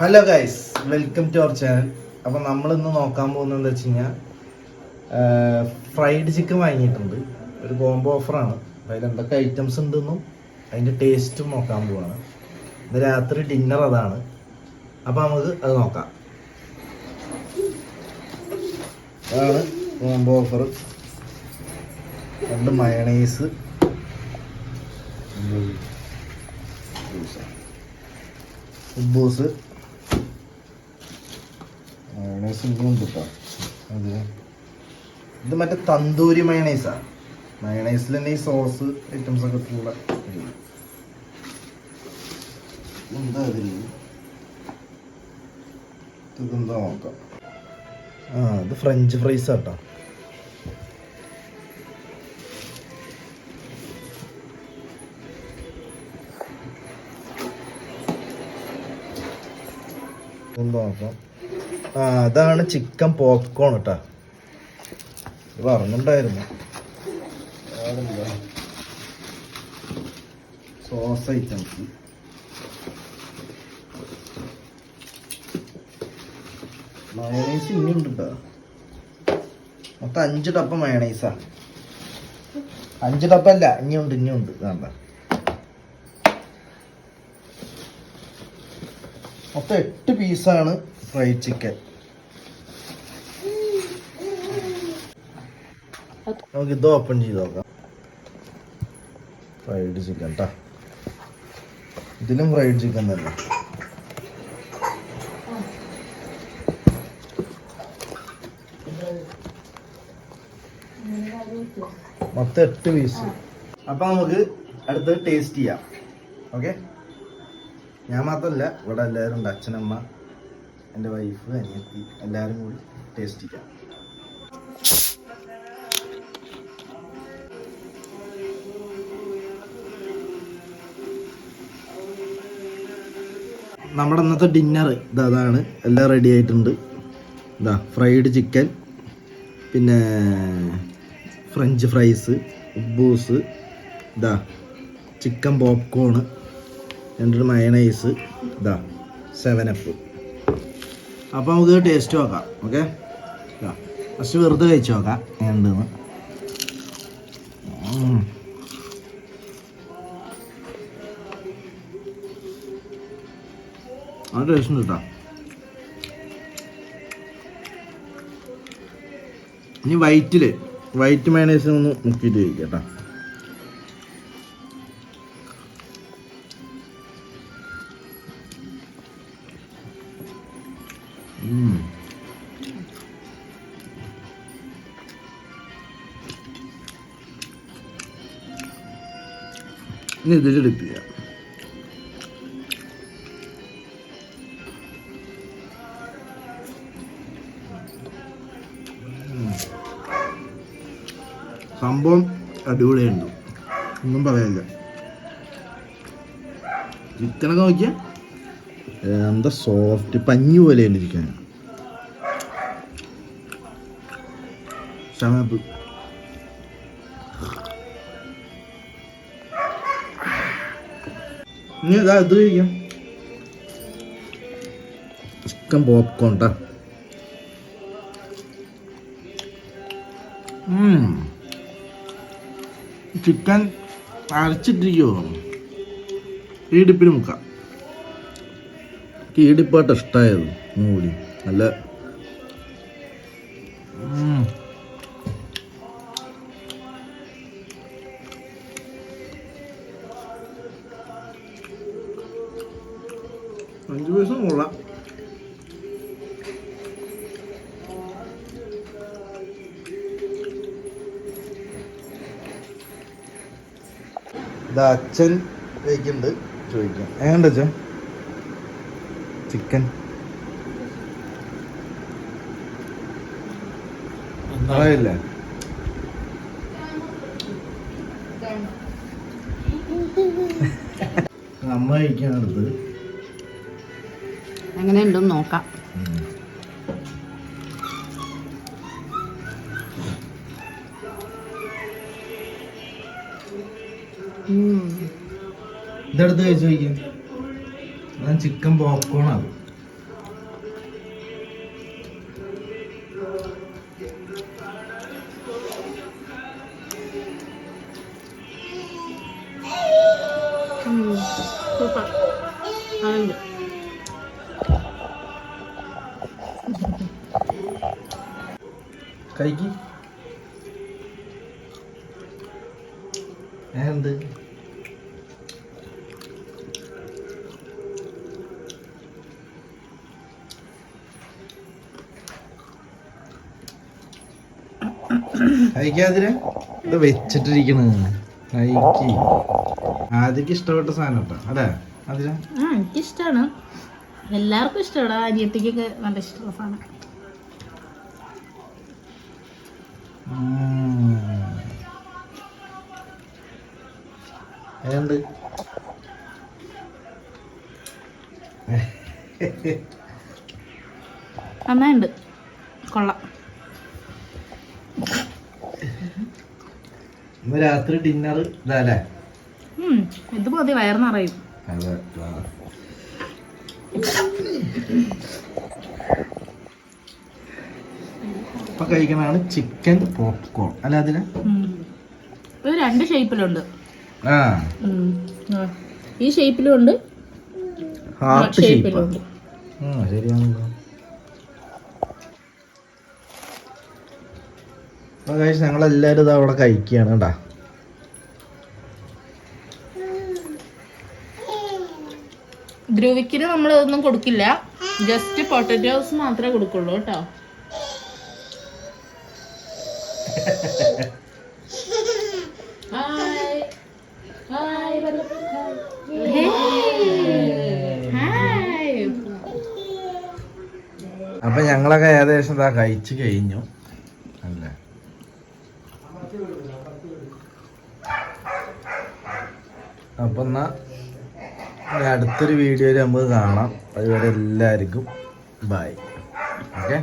Hello guys, welcome to our channel. അപ്പോൾ നമ്മളിന്ന് നോക്കാൻ പോകുന്നത് എന്താ വെച്ച് കഴിഞ്ഞാൽ ഫ്രൈഡ് ചിക്കൻ വാങ്ങിയിട്ടുണ്ട്. ഒരു കോംബോ ഓഫറാണ്. അതിൽ എന്തൊക്കെ ഐറ്റംസ് ഉണ്ടെന്നും അതിൻ്റെ ടേസ്റ്റും നോക്കാൻ പോവാണ്. ഇന്ന് രാത്രി ഡിന്നർ അതാണ്. അപ്പോൾ നമുക്ക് അത് നോക്കാം. അതാണ് കോംബോ ഓഫർ. 2 മയണൈസ്, ഉബൂസ്, മയണൈസ് ഇന്നും കിട്ടാം. അത് ഇത് മറ്റേ തന്തൂരി മയണൈസാണ്. മയണൈസിൽ തന്നെ ഈ സോസ് ഐറ്റംസ് ഒക്കെ കൂടെ എന്താ അതിൽ ഇതെന്താ നോക്കാം. ഇത് ഫ്രഞ്ച് ഫ്രൈസ് ആട്ടോ. നോക്കാം. അതാണ് ചിക്കൻ പോപ്കോൺ കേട്ടോ. ഇത് പറഞ്ഞിട്ടുണ്ടായിരുന്നു. സോസ് ഐറ്റംസ്, മയണൈസ് ഇനിയുണ്ട് കേട്ടോ. മൊത്തം 5 ഡപ്പ മയണൈസാ. 5 ഡപ്പല്ല, ഇനിയുണ്ട് വേണ്ട. മൊത്തം 8 പീസാണ് ഫ്രൈഡ് ചിക്കൻ. നമുക്ക് ഇത് ഓപ്പൺ ചെയ്ത് നോക്കാം. ഫ്രൈഡ് ചിക്കൻ കേട്ടോ. ഇതിലും ഫ്രൈഡ് ചിക്കൻ തന്നെ. മൊത്തം 8 പീസ്. അപ്പൊ നമുക്ക് അടുത്ത് ടേസ്റ്റ് ചെയ്യാം. ഓക്കെ, ഞാൻ മാത്രമല്ല, ഇവിടെ എല്ലാവരും ഉണ്ട്. അച്ഛനമ്മ, എൻ്റെ വൈഫ്, അനിയത്തി, എല്ലാവരും കൂടി ടേസ്റ്റ് ചെയ്യാം. നമ്മുടെ ഇന്നത്തെ ഡിന്നർ ഇതാണ്. എല്ലാം റെഡി ആയിട്ടുണ്ട്. ഇതാ ഫ്രൈഡ് ചിക്കൻ, പിന്നെ ഫ്രഞ്ച് ഫ്രൈസ്, ഉബൂസ്, ഇതാ ചിക്കൻ പോപ്കോണ്, 2 മയണൈസ്, ഇതാ 7up. അപ്പോൾ നമുക്ക് ടേസ്റ്റ് നോക്കാം. ഓക്കെ, ഫസ്റ്റ് വെറുതെ കഴിച്ച് നോക്കാം എങ്ങനെയുണ്ടെന്ന്. ആ ടേസ്റ്റ് ഉണ്ട് കേട്ടോ. ഇനി വൈറ്റ് മയണൈസ് ഒന്ന് മുക്കിയിട്ട് കഴിക്കാം കേട്ടോ. ഇനി ഇതിൽ ഡിപ്പ് ചെയ്യാം. സംഭവം അടിപൊളിയുണ്ട്, ഒന്നും പറയാനില്ല. ചിക്കനൊക്കെ നോക്കിയാൽ എന്താ സോഫ്റ്റ്, പഞ്ഞു പോലെയുണ്ട് ചിക്കൻ. സമയപ്പ് ഇനി ഇതാ ഇത് കഴിക്കാം. ചിക്കൻ പോപ്കോൺ ട്ടാ. ചിക്കൻ അരച്ചിട്ടിരിക്കുമോ? ഈ ഡിപ്പിന് മുക്കാം. ഈ ഡിപ്പാട്ട് ഇഷ്ടമായത് മൂടി നല്ല. അഞ്ച് പൈസ കൊള്ളാം. ഇത് അച്ഛൻ കഴിക്കുന്നുണ്ട്, ചോദിക്കാം എങ്ങനെയുണ്ട് അച്ഛൻ ചിക്കൻ? അറിയില്ലേ? അമ്മ കഴിക്കാൻ അടുത്ത് എങ്ങനെയുണ്ടെന്ന് നോക്കാം. ഇതെടുത്ത് കഴിച്ചു നോക്കിയാൽ ഞാൻ ചിക്കൻ പോപ്കോൺ ആണ്. കഴിക്ക്. എന്ത് കഴിക്കാതിരെ ഇത് വെച്ചിട്ടിരിക്കണ്. കഴിക്ക്. ആദ്യക്ക് ഇഷ്ടപ്പെട്ട സാധനം കേട്ടോ അല്ലേ അതിന്? എനിക്കിഷ്ടമാണ്, എല്ലാവർക്കും ഇഷ്ടമാണ്. അനിയത്തിക്കൊക്കെ നല്ല ഇഷ്ടമുള്ള സാധനം. എന്ത് നന്നായിട്ടുണ്ട്, കൊള്ളാം. ഇന്ന് രാത്രി ഡിന്നർ ഇതല്ലേ? ഇത് മതി, വയറ് നിറയും. അതെ. ഇപ്പൊ കഴിക്കണതാണ് ചിക്കൻ പോപ്കോൺ അല്ല അതിന്? ഇത് 2 ഷേപ്പിലുണ്ട്. ആ ഈ ഷേപ്പിലും ഉണ്ട്, ഹാർട്ട് ഷേപ്പിലും ഉണ്ട്. ശരിയാണല്ലോ. അപ്പൊ കഴിച്ച് ഞങ്ങളെല്ലാരും ഇതാ അവിടെ കഴിക്കുകയാണ് കേട്ടാ. ധ്രുവിക്കിന് നമ്മൾ ഇതൊന്നും കൊടുക്കില്ല, ജസ്റ്റ് പൊട്ടറ്റോസ് മാത്രമേ കൊടുക്കുള്ളൂ കേട്ടോ. അപ്പൊ ഞങ്ങളൊക്കെ ഏകദേശം ഇതാ കഴിച്ചു കഴിഞ്ഞു അല്ലേ. അപ്പൊ എന്നാ അടുത്തൊരു വീഡിയോയിൽ നമുക്ക് കാണാം. അതുവരെ എല്ലാവർക്കും ബൈ. ഓക്കെ.